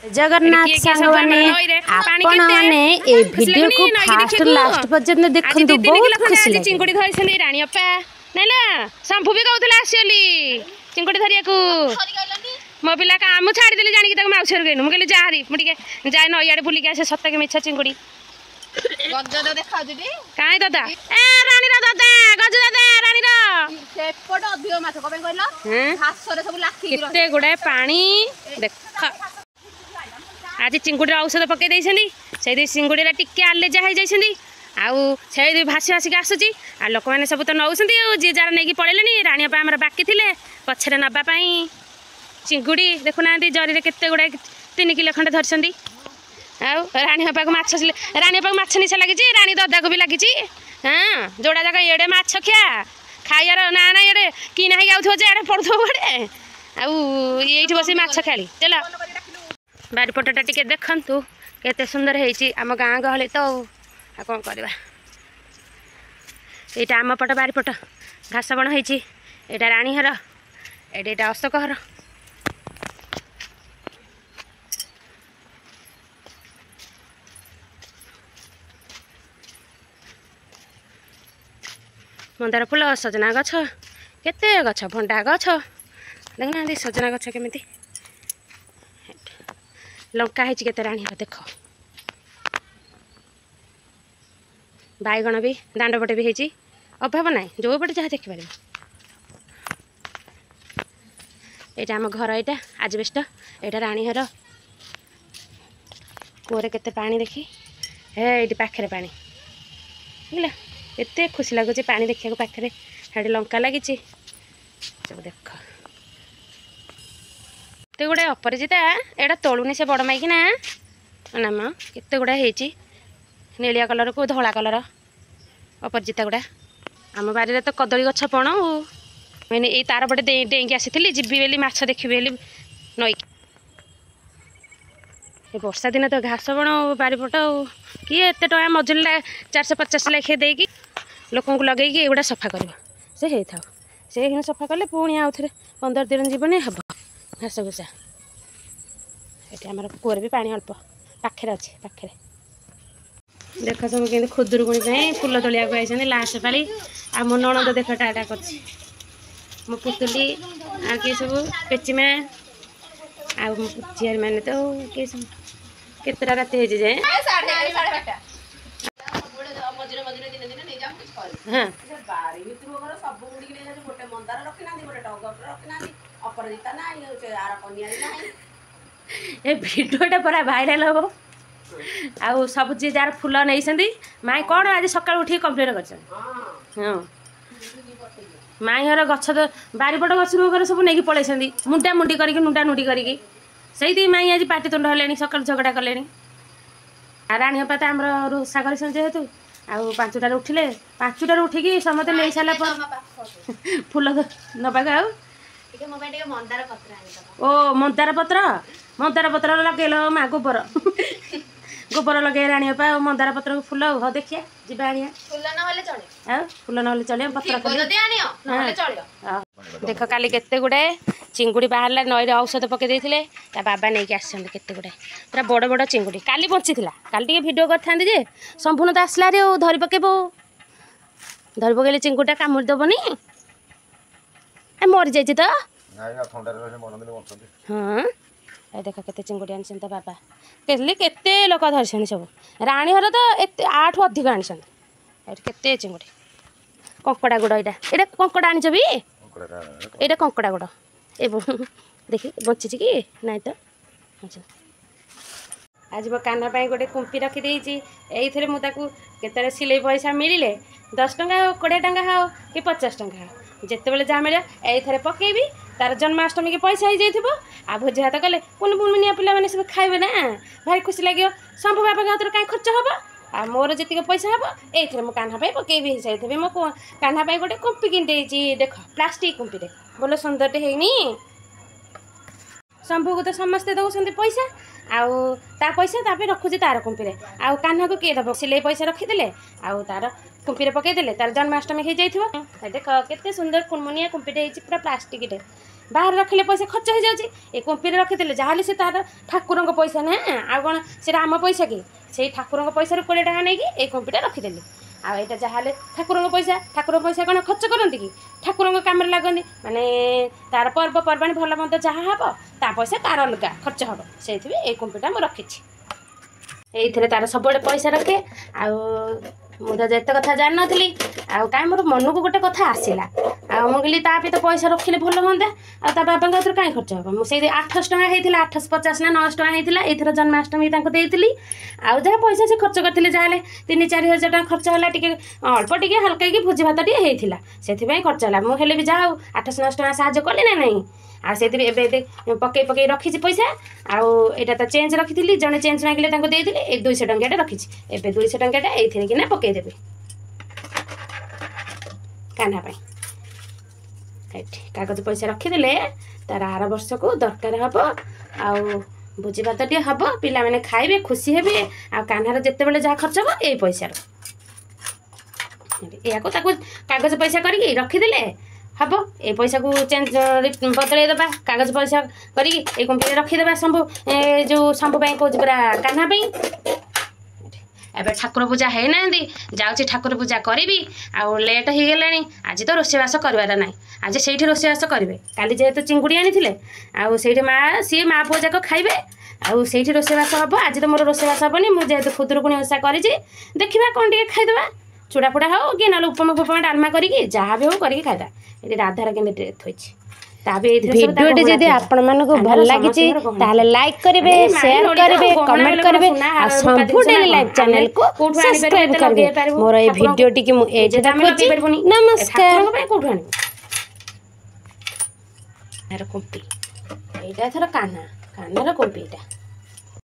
जगन्नाथ सांग माने आपण माने ए वीडियो को फास्ट लास्ट पर्यंत देखंतु बहुत खुशी लागे चिंगुडी धरिसली रानी अप्पा नाला शंभू भी कहउतला आसियली चिंगुडी धरिया को मो पिला काम छाड़ी देली जानी कि तक माउसर गइनु म कहली जाहरी म टिके जाय नइयाडे बुली के आसे सत्ता के मिछा चिंगुडी गजद देखा दिदी काई दादा ए रानी रा दादा गज दादा रानी रा सेपट अधिक माछ कबे कहलो घास रे सब लाखी केते गुडे पानी देख आज चिंगुडी औषध पकई देइछनी से चिंगुडी टिके आले जा हो जाइछनी आउ से भासी भासिक आसुची आ लोक मैंने सब तो नौसंती जी जार नहीं पड़ेले राणी आमर बाकी थे पछरे नापाई चिंगुडी देखुना जरी केते गुड़ा 3 किलो खंडे धरछंती आउ राणी बापा को माछ राणी बापा माछ निशा लगी राणी दादा को भी लगी हाँ जोड़ा जाक एडे माछ खिया खाइबार ना ना एडे कि ना गाउथो जे एडे पड़थो बड़े आउ एठी बसी माछ खाली चला बारिपटा टिके देखंतु केते सुंदर हेची आम गाँ गहली तो आ कौन करवा यहाँ आम पट बारिपट घास बण होती यहाँ राणी हर एटा अशोक हर मंदार फूल सजना गछ केते गछ भंडा गछ देखना सजना गछ केमिति लंका है केते राणी देख बैगण भी दांड पटे भी होती अभाव ना जो पटे जहाँ देखिपार यहाँ आम घर यहाँ आजबेस्ट यहाँ राणी हर कूरे केते पानी देखी हे ये पाखे पानी बुझला एत खुशी लगुच पानी देखा पाखे हेटे लंका लगी सब देख केते गुड़ा अपराजिता एटा तोलुनी से बड़ माइकी ना नाम केते गुड़ा होती नीलिया कलर को धला कलर अपराजिता गुड़ा आम बारी तो कदली गछ पण मैंने ये तार पटे डेंगी आसी जीवी बोली माछ देखी नई वर्षा दिन तो घास बण बारिपट किए एत टाँग मजुरी 450 लेखे देकी लोक लगे एगुड़ा सफा कर से था से सफा कले पुणी आउ थे 15 दिन जीवन हम घास घुसा ये आम कूर भी पानी अल्प पाखे अच्छे पाखे देख सब के खुदुरकुणी फूल तोलिया आई लास्ट पाली आ मो नणद देख टाटा कर मो पुतुली आ किए सब पेचिमा आ झील मैंने तो किए सब केतटा राति हो जाए हाँ ए भिडियोटा पूरा भाइराल हम आउ सब जी जार फूल नहीं माई कौन आज सकाल उठी कंप्लेन कर हाँ माई हर गछ तो बारिपट गछ सब नहीं पलैसे मुंडा मुंडी करके नुडा नुडी करके से माई आज पाटी तुंड हेले सकाल झगड़ा कले राणी हपा तो आम रोषा कर जेहेतु आउ 5टार उठिले 5टार उठिकी समस्त नहीं सारा फूल नबाक आउ ओ मंदार पत्र लगेल माँ गोबर गोबर लगे राणी बापा मंदार पत्र फूल हो देखिए जीवा आनिया फूल ना चलिए पत्र देख काली केते गुड़ाए चिंगुड़ी बाहर नई औषध पकई देते बाबा नहीं आसते केते गुड़ाए पूरा बड़ बड़ चिंगुड़ी काली बची काली भिडियो करते जे संपूर्ण तो आसला धरी पकेब धरी पकड़े चिंगुड़ा कामुड़ी दबनी मरी जाइए तो हाँ देख के चिंगुड़ी आनी बाबा केते लोक धरी सब राणी हर तो 8 अधिक आनी केते चिंगुड़ी कंकड़ा गुड़ यहाँ कंकड़ा आनी भी ये कंकड़ा गुड़ ए देखी बची कि नाई तो अच्छा आज मो काना गोटे कुंपी रखी ये मुझे सिलाई पैसा मिले 10 टंका हो 20 टंका हो कि 50 टंका हो जिते जहाँ मिले ये पकेबी तार जन्माष्टमी के पैसा हो जाइए आ भोज हाथ कले पुनि बुनिया पिला मैंने सब खाइबे ना भारी खुशी लगे शंभू बाबा हाथ कहीं खर्च हम आ मोर जी पैसा हम ये मो कान्हा पकेबी हिसाब थे मो कान्हा गोटे कुंपी किन देख प्लास्टिक कुंपी देख बोले सुंदरटे है शंभू को तो समस्ते दौरान पैसा आउ ता पैसा तापर रखुची तार कुंपी आउ कान्हा को किए दब सिलाई पैसा रखीदे आउ तार कुंपी पकईदे तार जन्माष्टमी हो जाइए देख केते सुंदर कुनमुनिया कुंपीटे पूरा प्लास्टिक बाहर रखिले पैसा खर्च हो जाଉଛି ए कोम्पीरे रखिदेले जहाँ से तार ठाकुरଙ୍କ पैसा ना आ कौन से आम पैसा कि से ठाकुरଙ୍କ पैसा 20 टका नहीं कि कोम्पीटा रखिदेले आ एटा जहाँ ठाकुरଙ୍କ पैसा कौन खर्च करती कि ठाकुरଙ୍କ काम लगनी माने तार पर्वपर्वाणी भल मंद जहाँ हम ता पैसा तार अलग खर्च हम से कोम्पीटा मुझे रखी ये तार सब पैसा रखे मुझे जिते कथा जान नी आई मोर मन को गोटे कथा आसला मुझे तापी तो पैसा रखिले भल हाँ आ बाबा कहीं खर्च हम मुझे 800 टका होता 850 ना 900 टका होता एथर जन्माष्टमी देती आउ जहाँ पैसा से खर्च करते जहाँ 3-4 हजार टका खर्च है टे अल्प टे हल्का भोजी भात टे होता से खर्च है मुझे भी जाऊ 800-900 टका साहय कली ना नहीं से पकई पकई रखी पैसा आईटा तो चेंज रखी जड़े चेंज मांगे देती 200 टंकिया रखी ए 200 टंकिया ये कि पकईदेवी कान्हा कागज पैसा रखीदे तार आर वर्ष को दरकार हम आउ भोजी भात टे हम पिला माने खाइबे खुशी हेबे आ कान्हार जेते बेले जहाँ खर्च हो ये पैसा या कागज पैसा करके रखीदे हम ये पैसा को चेंज बदल दबा कागज पैसा करके कोम्पनी रखीदे शंभु जो शंभु कौच पूरा कान्हा एबे ठाकुर पूजा है ना जाऊँगी ठाकुर पूजा करी आउ लेट हो गलानी आज तो रोषेबास करार ना आज से रोषेबास करेंगे काली जेहेतु चिंगुड़ी आनी आउे माँ सी माँ पुओ जाक खाइबे आउ से रोषेबास हम आज तो मोर रोषेबास हेनी मुझे खुदुरुकुणी ओषा कर देखा कौन टे खाईदे चूड़ा फुड़ा हो कि ना उपमा फुपमा डालमा करी जहाँ भी हो करके खाइदा ये राधार के थोड़ी भिडियोटी जदि आपण मानकु भल लागिछि ताले लाइक करिवे शेयर करिवे कमेंट करिवे आ संपू डेली लाइव चैनल को सब्सक्राइब करिवे मोर ए भिडियोटी कि मु एजे देखछि नमस्कार कोठु आनी यार कोम्पी एटा थर कान्हा कान्हार कोम्पी एटा